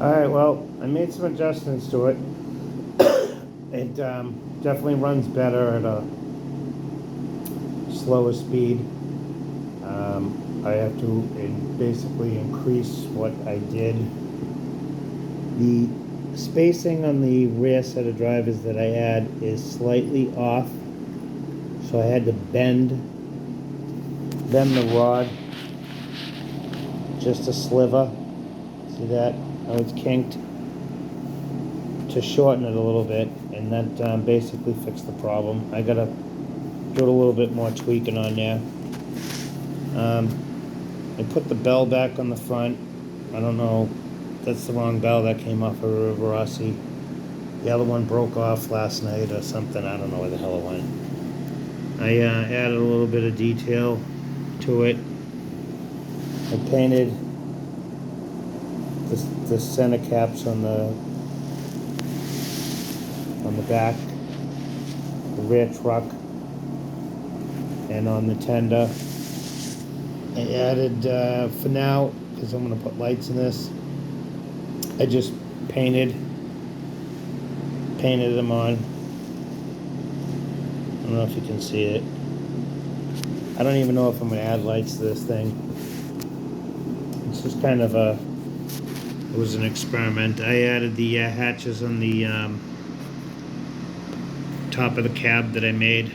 Alright, well, I made some adjustments to it. It definitely runs better at a slower speed. I have to basically increase what I did. The spacing on the rear set of drivers that I had is slightly off, so I had to bend the rod just a sliver. See that? How it's kinked? To shorten it a little bit, and that basically fixed the problem. I gotta do a little bit more tweaking on there. I put the bell back on the front. I don't know, that's the wrong bell. That came off of Rivarossi. The other one broke off last night or something. I don't know where the hell it went. I added a little bit of detail to it. I painted the center caps on the back, the rear truck, and on the tender. I added, for now, because I'm going to put lights in this, I just painted them on. I don't know if you can see it. I don't even know if I'm going to add lights to this thing. It's just kind of it was an experiment. I added the hatches on the top of the cab that I made,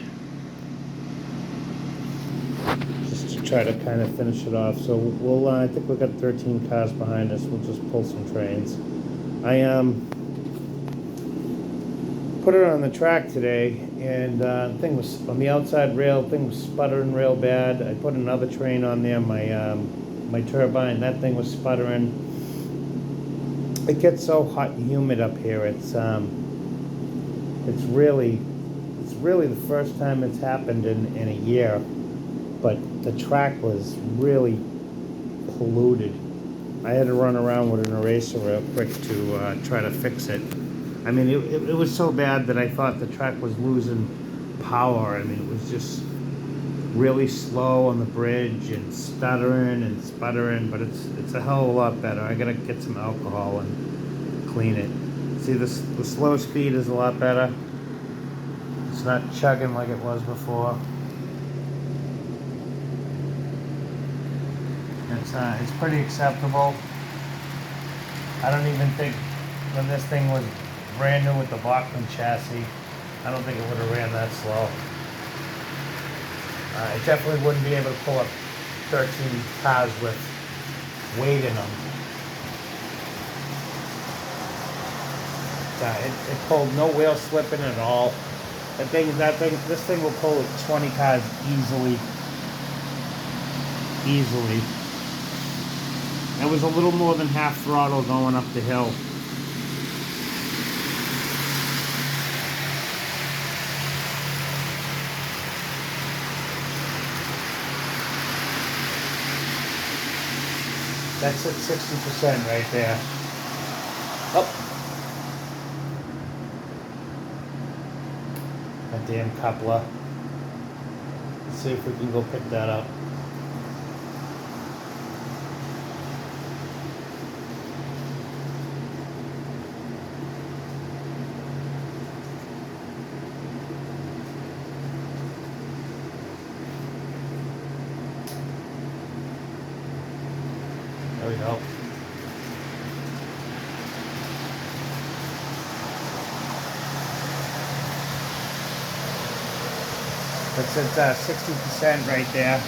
just to try to kind of finish it off. So we'll I think we've got 13 cars behind us. We'll just pull some trains. I put it on the track today, and the thing was on the outside rail. Thing was sputtering real bad. I put another train on there, my turbine. That thing was sputtering. It gets so hot and humid up here. It's really the first time it's happened in a year, but the track was really polluted. I had to run around with an eraser real quick to try to fix it. I mean, it was so bad that I thought the track was losing power. I mean, it was just really slow on the bridge and stuttering and sputtering, but it's a hell of a lot better. I gotta get some alcohol and clean it. See, the slow speed is a lot better. It's not chugging like it was before. It's pretty acceptable. I don't even think when this thing was brand new with the Bachmann chassis, I don't think it would have ran that slow. I definitely wouldn't be able to pull up 13 cars with weight in them. It pulled no wheel slipping at all. This thing will pull 20 cars easily. It was a little more than half throttle going up the hill. That's at 60% right there. Oh. That damn coupler. Let's see if we can go pick that up. There we go. That's at 60% right there.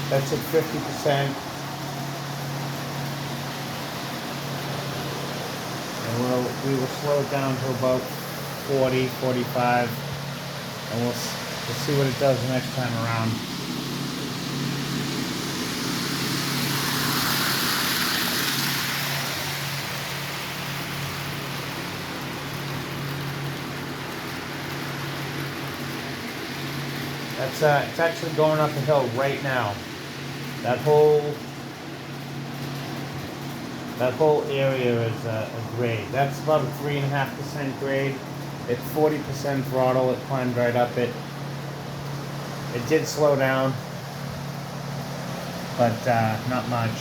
That's at 50%. And we will slow it down to about 40, 45. And we'll see what it does the next time around. It's actually going up the hill right now. That whole That whole area is a grade. That's about a 3.5% grade. At 40% throttle, it climbed right up it. It did slow down, but not much.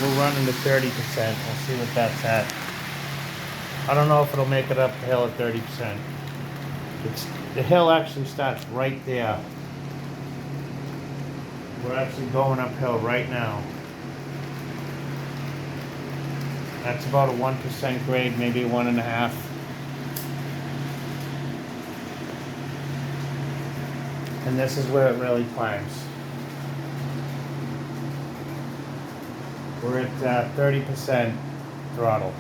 We'll run into 30%. We'll see what that's at. I don't know if it'll make it up the hill at 30%. The hill actually starts right there. We're actually going uphill right now. That's about a 1% grade, maybe 1.5. And this is where it really climbs. We're at 30% throttle.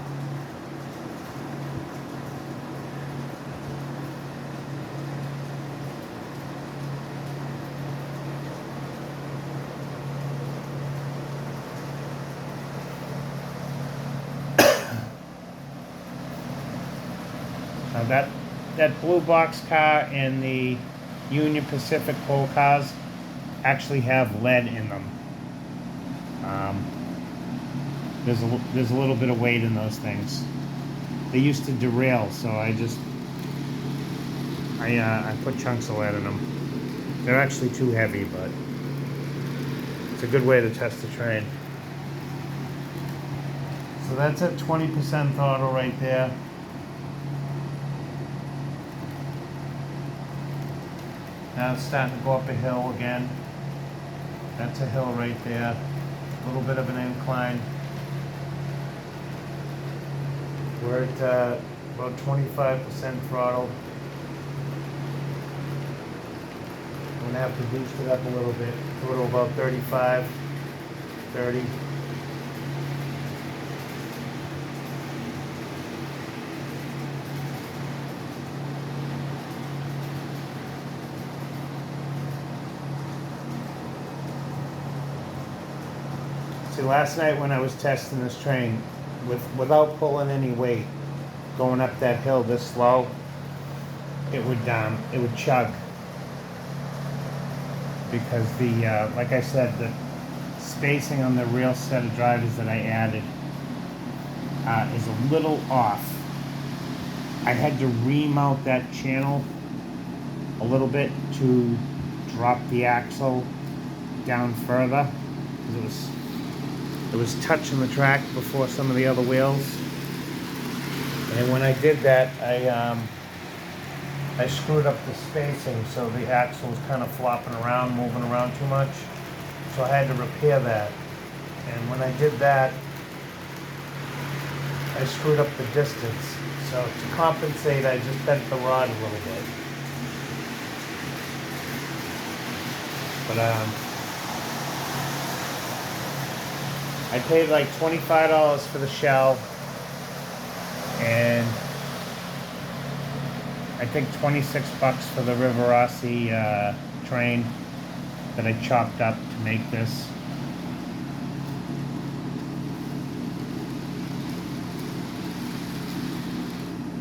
Now that blue box car and the Union Pacific coal cars actually have lead in them. There's a little bit of weight in those things. They used to derail, so I put chunks of lead in them. They're actually too heavy, but it's a good way to test the train. So that's at 20% throttle right there. Now it's starting to go up a hill again. That's a hill right there. A little bit of an incline. We're at about 25% throttle. I'm gonna have to boost it up a little bit. Go to about 35, 30. See, last night when I was testing this train, without pulling any weight, going up that hill this slow, it would chug. Because like I said, the spacing on the real set of drivers that I added is a little off. I had to remount that channel a little bit to drop the axle down further, because it was touching the track before some of the other wheels. And when I did that, I screwed up the spacing, so the axle was kind of flopping around, moving around too much. So I had to repair that. And when I did that, I screwed up the distance. So to compensate, I just bent the rod a little bit. But I paid like $25 for the shell, and I think $26 for the Rivarossi train that I chopped up to make this.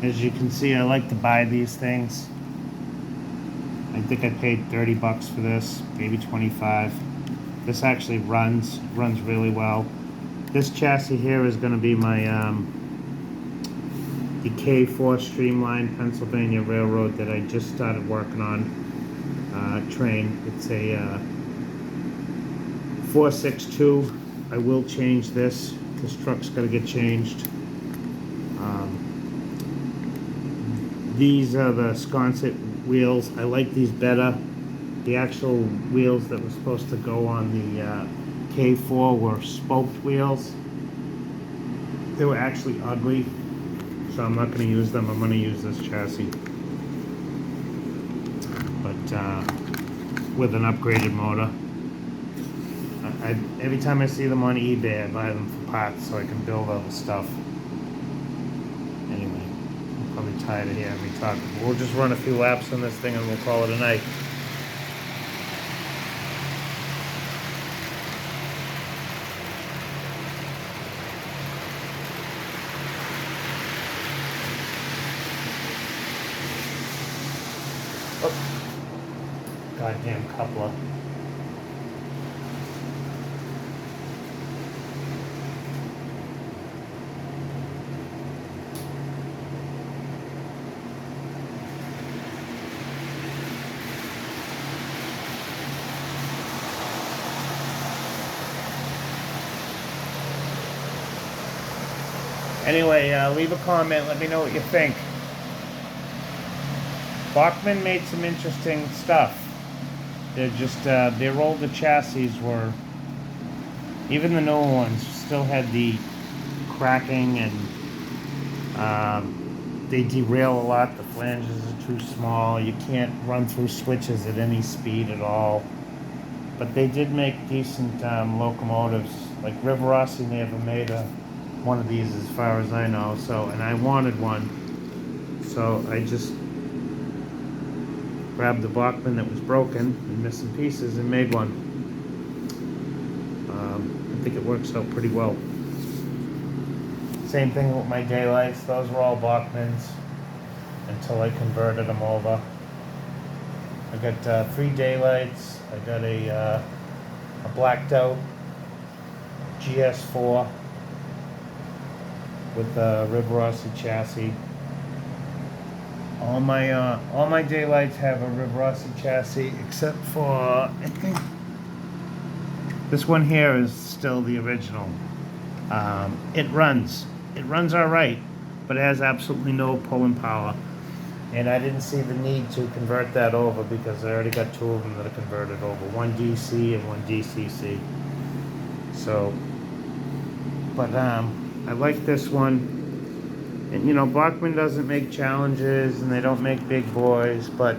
As you can see, I like to buy these things. I think I paid $30 for this, maybe 25. This actually runs really well. This chassis here is going to be my the K4 Streamline Pennsylvania Railroad that I just started working on train. It's a 462. I will change this. This truck's got to get changed. These are the sconset wheels. I like these better. The actual wheels that were supposed to go on the K4 were spoked wheels. They were actually ugly, so I'm not going to use them. I'm going to use this chassis, but with an upgraded motor. Every time I see them on eBay, I buy them for parts so I can build all the stuff. Anyway, I'm probably tired of hearing me talk. We'll just run a few laps on this thing and we'll call it a night. Goddamn coupler. Anyway, leave a comment. Let me know what you think. Bachmann made some interesting stuff. They're just, their older chassis were, even the newer ones, still had the cracking and they derail a lot. The flanges are too small. You can't run through switches at any speed at all. But they did make decent locomotives. Like Rivarossi never made one of these as far as I know. So, and I wanted one. So I just grabbed the Bachmann that was broken and missing pieces and made one. I think it works out pretty well. Same thing with my daylights. Those were all Bachmanns until I converted them over. I got 3 daylights. I got a blacked out GS4 with a Rivarossi chassis. All my daylights have a Rivarossi chassis except for, I think this one here is still the original. It runs all right, but it has absolutely no pulling power. And I didn't see the need to convert that over because I already got 2 of them that are converted over. One DC and one DCC. So, but I like this one. And you know, Bachmann doesn't make challenges and they don't make big boys, but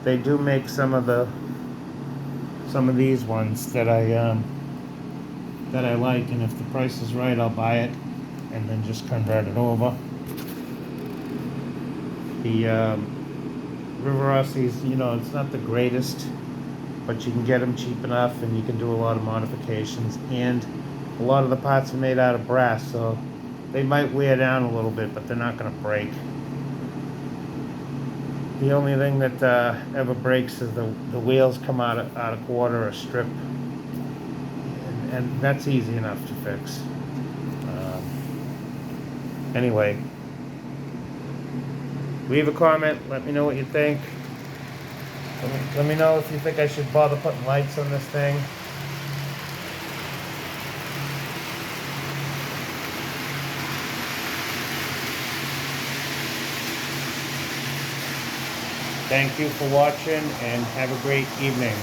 they do make some of these ones that I like. And if the price is right, I'll buy it and then just convert it over. The Rivarossi's, you know, it's not the greatest, but you can get them cheap enough and you can do a lot of modifications. And a lot of the parts are made out of brass, so they might wear down a little bit, but they're not going to break. The only thing that ever breaks is the wheels come out of quarter or strip. And that's easy enough to fix. Anyway, leave a comment. Let me know what you think. Let me know if you think I should bother putting lights on this thing. Thank you for watching and have a great evening.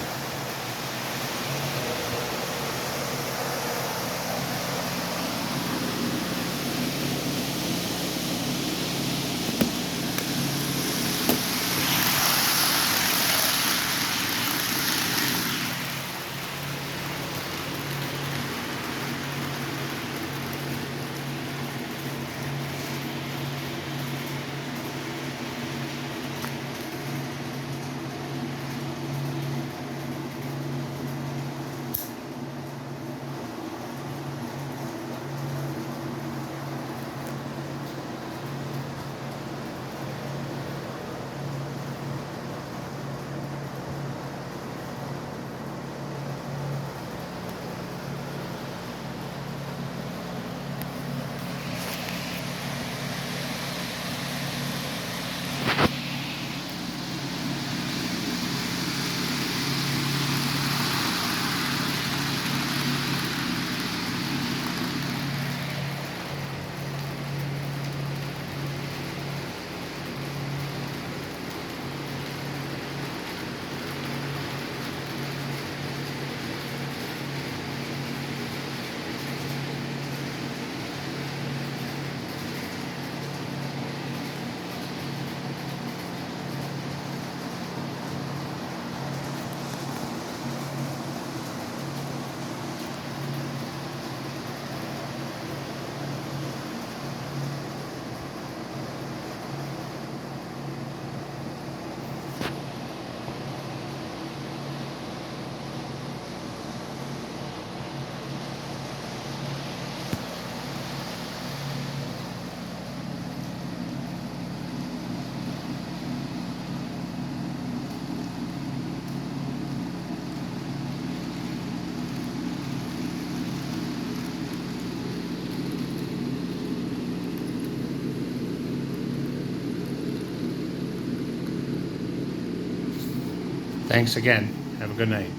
Thanks again. Have a good night.